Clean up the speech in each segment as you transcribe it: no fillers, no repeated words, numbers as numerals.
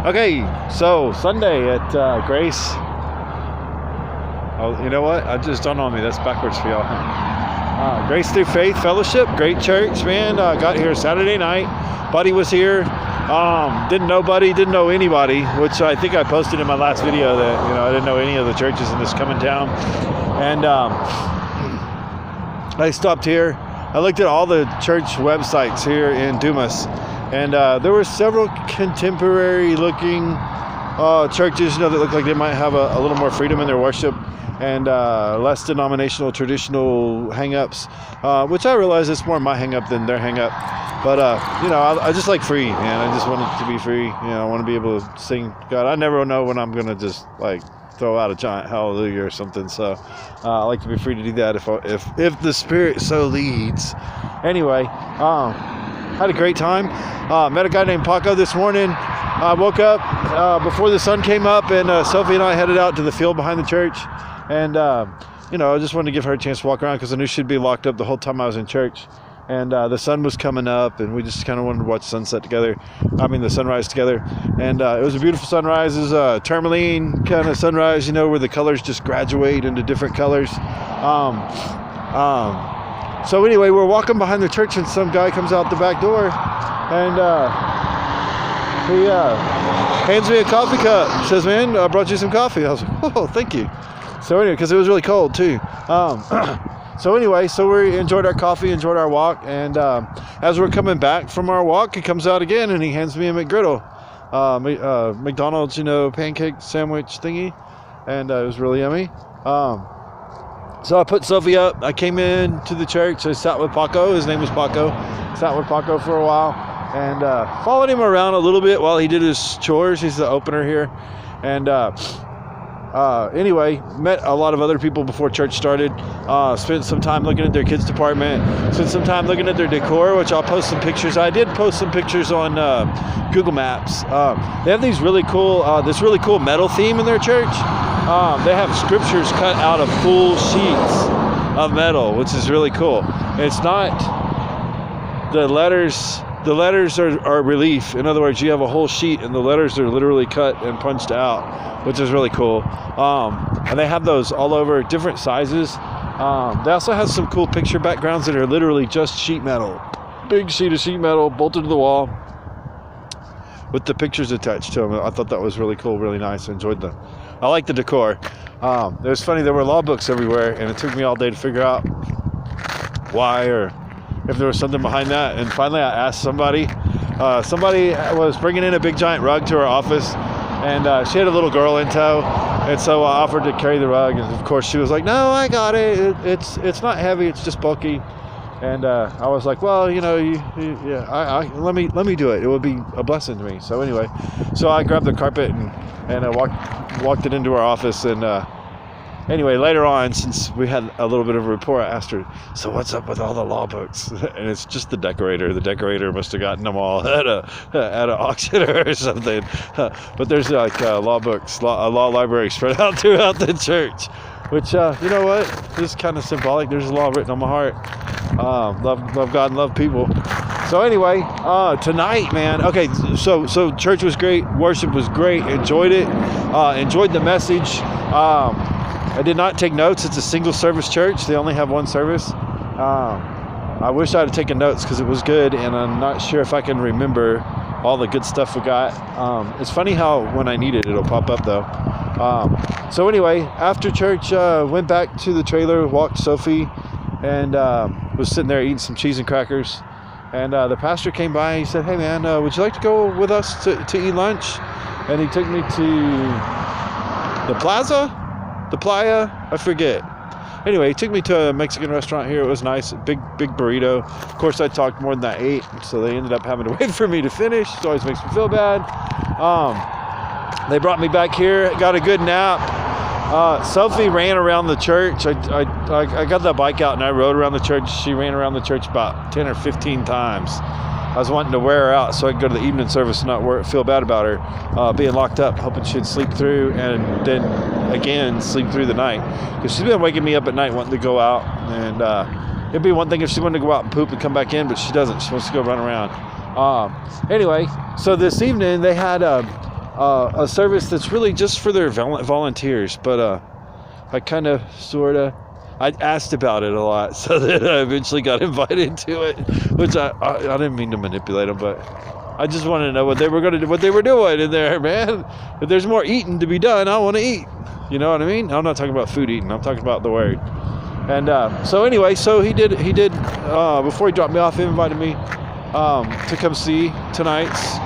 Okay, so Sunday at Grace. Oh, you know what? I just dawned on me. That's backwards for y'all. Grace Through Faith Fellowship, great church, man. Got here Saturday night. Buddy was here. Didn't know Buddy, didn't know anybody, which I think I posted in my last video that I didn't know any of the churches in this coming town. And I stopped here. I looked at all the church websites here in Dumas, and there were several contemporary-looking churches, that look like they might have a little more freedom in their worship and less denominational, traditional hang-ups, which I realize it's more my hang-up than their hang-up. But, I just like free, man. I just want it to be free. I want to be able to sing God. I never know when I'm going to just, throw out a giant hallelujah or something. So I like to be free to do that if the Spirit so leads. Anyway, had a great time. Met a guy named Paco this morning. I woke up before the sun came up, and Sophie and I headed out to the field behind the church. And, I just wanted to give her a chance to walk around because I knew she'd be locked up the whole time I was in church. And the sun was coming up, and we just kind of wanted to watch the sunrise together. And it was a beautiful sunrise. It was a tourmaline kind of sunrise, where the colors just graduate into different colors. So anyway, we're walking behind the church, and some guy comes out the back door, and he hands me a coffee cup. He says, "Man, I brought you some coffee." I was like, "Oh, thank you." So anyway, because it was really cold too. So we enjoyed our coffee, enjoyed our walk, and as we're coming back from our walk, he comes out again and he hands me a McGriddle, McDonald's, pancake sandwich thingy, and it was really yummy. So I put Sophie up. I came in to the church. I sat with Paco. His name was Paco. Sat with Paco for a while and followed him around a little bit while he did his chores. He's the opener here, and anyway, met a lot of other people before church started. Spent some time looking at their kids department. Spent some time looking at their decor, which I'll post some pictures. I did post some pictures on Google Maps. They have this really cool metal theme in their church. They have scriptures cut out of full sheets of metal, which is really cool. It's not the letters. The letters are relief. In other words, you have a whole sheet and the letters are literally cut and punched out, which is really cool. And they have those all over, different sizes. They also have some cool picture backgrounds that are literally just sheet metal. Big sheet of sheet metal bolted to the wall with the pictures attached to them. I thought that was really cool, really nice. I like the decor. It was funny, there were law books everywhere, and it took me all day to figure out why or if there was something behind that. And finally I asked somebody was bringing in a big giant rug to our office, and she had a little girl in tow, and so I offered to carry the rug, and of course she was like, "No, I got it. It's not heavy, it's just bulky." And I was like, "Well, let me do it. It would be a blessing to me." So anyway, I grabbed the carpet and I walked it into our office. And anyway, later on, since we had a little bit of a rapport, I asked her, "So what's up with all the law books?" And it's just the decorator. The decorator must have gotten them all at an auction or something. But there's law books, a law library spread out throughout the church, which, you know what, is kind of symbolic. There's a law written on my heart. Love God and love people. So anyway, tonight, man, okay, so church was great. Worship was great. Enjoyed it. Enjoyed the message. I did not take notes. It's a single service church. They only have one service. I wish I had taken notes because it was good, and I'm not sure if I can remember all the good stuff we got. It's funny how when I need it, it'll pop up though. So anyway, after church, went back to the trailer, walked Sophie, and was sitting there eating some cheese and crackers. And the pastor came by and he said, "Hey man, would you like to go with us to eat lunch?" And he took me to the Playa, I forget. Anyway, he took me to a Mexican restaurant here. It was nice, big burrito. Of course, I talked more than I ate, so they ended up having to wait for me to finish. It always makes me feel bad. They brought me back here, got a good nap. Sophie ran around the church. I got the bike out and I rode around the church. She ran around the church about 10 or 15 times. I was wanting to wear her out so I could go to the evening service and not feel bad about her being locked up, hoping she'd sleep through and then again sleep through the night. Because she's been waking me up at night wanting to go out. And it'd be one thing if she wanted to go out and poop and come back in, but she doesn't. She wants to go run around. Anyway, so this evening they had a service that's really just for their volunteers. But I kind of, sort of, I asked about it a lot, so that I eventually got invited to it, which I didn't mean to manipulate them, but I just wanted to know what they were going to do, what they were doing in there, man. If there's more eating to be done, I want to eat. You know what I mean? I'm not talking about food eating. I'm talking about the word. And so anyway, so he did. Before he dropped me off, he invited me to come see tonight's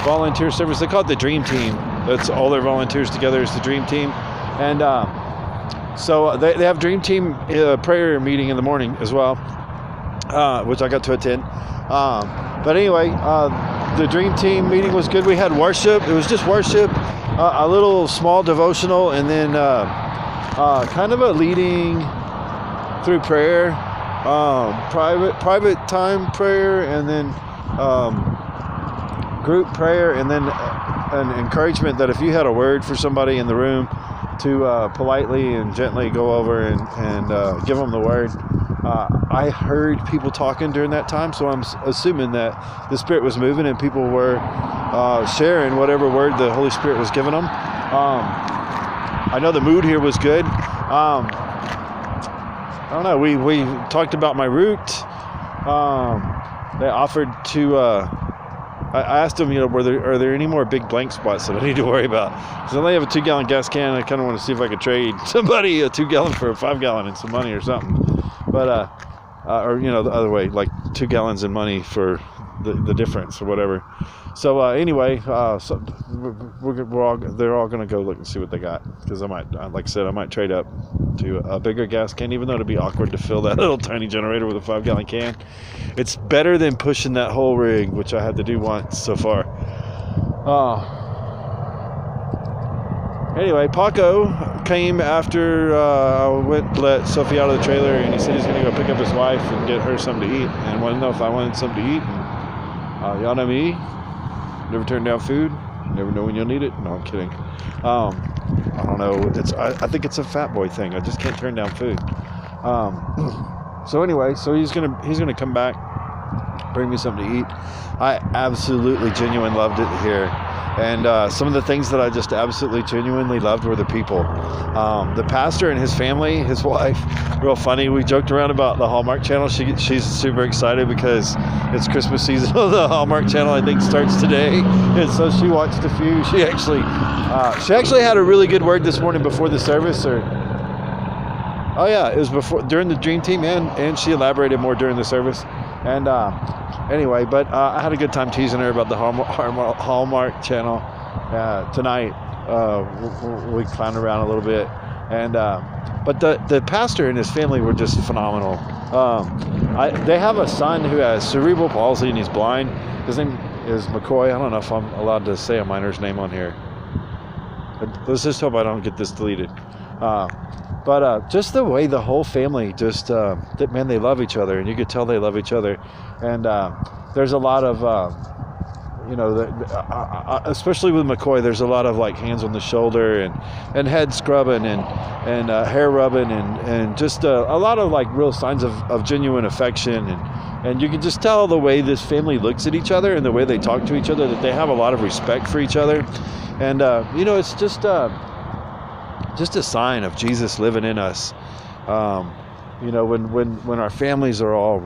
volunteer service. They call it the Dream Team. That's all their volunteers together is the Dream Team. And so they have Dream Team prayer meeting in the morning as well, which I got to attend. But anyway, the Dream Team meeting was good. We had worship. It was just worship, a little small devotional, and then kind of a leading through prayer, private time prayer, and then group prayer, and then an encouragement that if you had a word for somebody in the room, to politely and gently go over and give them the word. I heard people talking during that time, so I'm assuming that the Spirit was moving and people were sharing whatever word the Holy Spirit was giving them. I know the mood here was good. I don't know, we talked about my route. They offered to, I asked them, are there any more big blank spots that I need to worry about? Because I only have a 2-gallon gas can, and I kind of want to see if I could trade somebody a 2-gallon for a 5-gallon and some money or something. But, or, the other way, like 2 gallons in money for the difference or whatever. So anyway, so they're all going to go look and see what they got, because I might, like I said, I might trade up to a bigger gas can, even though it'd be awkward to fill that little tiny generator with a 5-gallon can. It's better than pushing that whole rig, which I had to do once so far. Anyway, Paco came after I went to let Sophie out of the trailer, and he said he's going to go pick up his wife and get her something to eat, and wanted to know if I wanted something to eat. And y'all know me, never turn down food, never know when you'll need it. No, I'm kidding. I don't know. I think it's a fat boy thing. I just can't turn down food. So anyway, so he's gonna come back, bring me something to eat. I absolutely genuinely loved it here. And some of the things that I just absolutely genuinely loved were the people. The pastor and his family, his wife, real funny. We joked around about the Hallmark Channel. She's super excited because it's Christmas season on the Hallmark Channel. I think starts today, and so she watched a few. She actually had a really good word this morning before the service. It was during the Dream Team, and she elaborated more during the service. And anyway, but I had a good time teasing her about the Hallmark Channel tonight. We clowned around a little bit, and but the pastor and his family were just phenomenal. They have a son who has cerebral palsy and he's blind. His name is McCoy. I don't know if I'm allowed to say a minor's name on here. Let's just hope I don't get this deleted. But just the way the whole family they love each other, and you could tell they love each other. And there's a lot of, especially with McCoy, there's a lot of like hands on the shoulder and head scrubbing and hair rubbing and just a lot of like real signs of genuine affection. And you can just tell the way this family looks at each other and the way they talk to each other that they have a lot of respect for each other. And, it's just a sign of Jesus living in us. When our families are all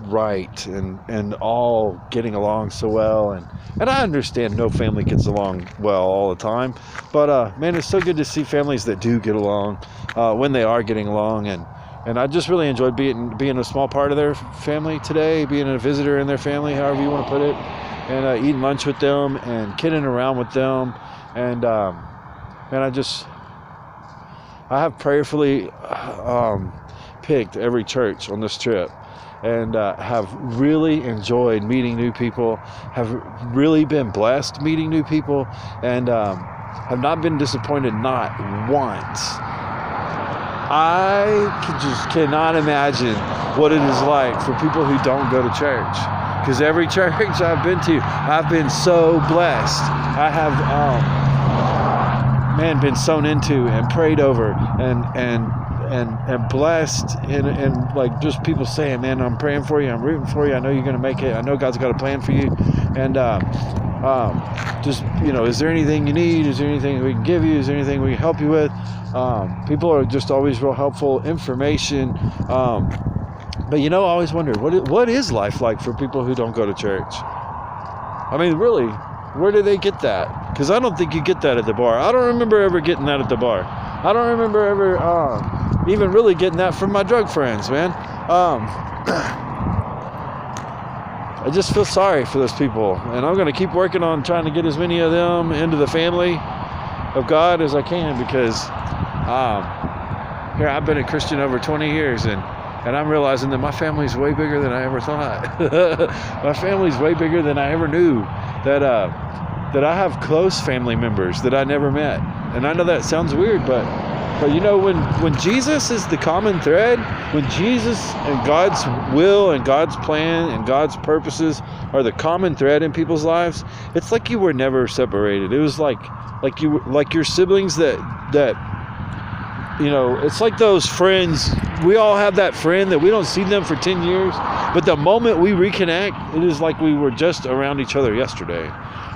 right and all getting along so well, and I understand no family gets along well all the time, but man, it's so good to see families that do get along when they are getting along. And I just really enjoyed being a small part of their family today, being a visitor in their family, however you want to put it, and eating lunch with them and kidding around with them. And I have prayerfully picked every church on this trip, and have really enjoyed meeting new people, have really been blessed meeting new people, and have not been disappointed, not once. I just cannot imagine what it is like for people who don't go to church, because every church I've been to, I've been so blessed. I have been sown into and prayed over and blessed, and like just people saying, man, I'm praying for you, I'm rooting for you, I know you're going to make it, I know God's got a plan for you. And Just, is there anything you need? Is there anything we can give you? Is there anything we can help you with? People are just always real helpful. Information. But I always wondered, what is life like for people who don't go to church? I mean, really, where do they get that? Because I don't think you get that at the bar. I don't remember ever getting that at the bar. I don't remember ever even really getting that from my drug friends, man. I just feel sorry for those people, and I'm going to keep working on trying to get as many of them into the family of God as I can, because here I've been a Christian over 20 years, and I'm realizing that my family's way bigger than I ever thought. My family's way bigger than I ever knew. That I have close family members that I never met, and I know that sounds weird, but when Jesus is the common thread, when Jesus and God's will and God's plan and God's purposes are the common thread in people's lives, it's like you were never separated. It was like your siblings that it's like those friends. We all have that friend that we don't see them for 10 years, but the moment we reconnect, it is like we were just around each other yesterday.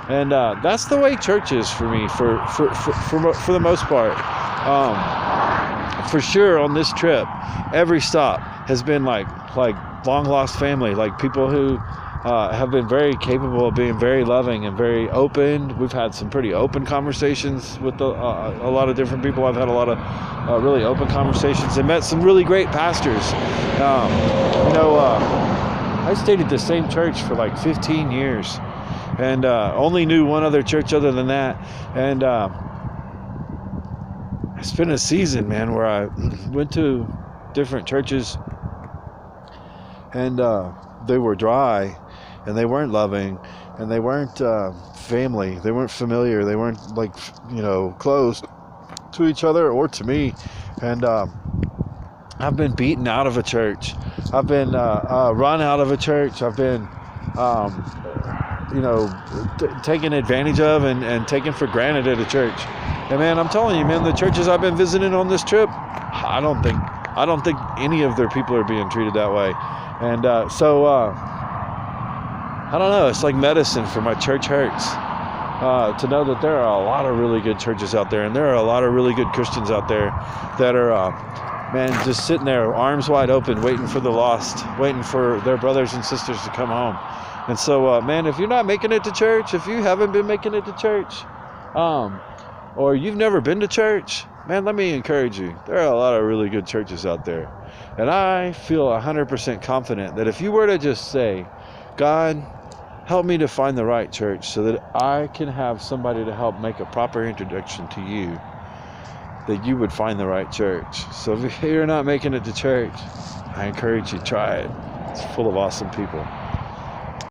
And that's the way church is for me, for the most part. For sure, on this trip, every stop has been like long lost family, like people who have been very capable of being very loving and very open. We've had some pretty open conversations with a lot of different people. I've had a lot of really open conversations and met some really great pastors. I stayed at the same church for like 15 years. And only knew one other church other than that. And I spent a season, man, where I went to different churches, and they were dry, and they weren't loving, and they weren't family. They weren't familiar. They weren't close to each other or to me. And I've been beaten out of a church. I've been run out of a church. I've been taken advantage of and taken for granted at a church. And man, I'm telling you, man, the churches I've been visiting on this trip, I don't think any of their people are being treated that way. And so I don't know, it's like medicine for my church hurts to know that there are a lot of really good churches out there, and there are a lot of really good Christians out there that are man, just sitting there arms wide open, waiting for the lost, waiting for their brothers and sisters to come home. And so, man, if you're not making it to church, if you haven't been making it to church, or you've never been to church, man, let me encourage you. There are a lot of really good churches out there. And I feel 100% confident that if you were to just say, God, help me to find the right church so that I can have somebody to help make a proper introduction to you, that you would find the right church. So if you're not making it to church, I encourage you, try it. It's full of awesome people.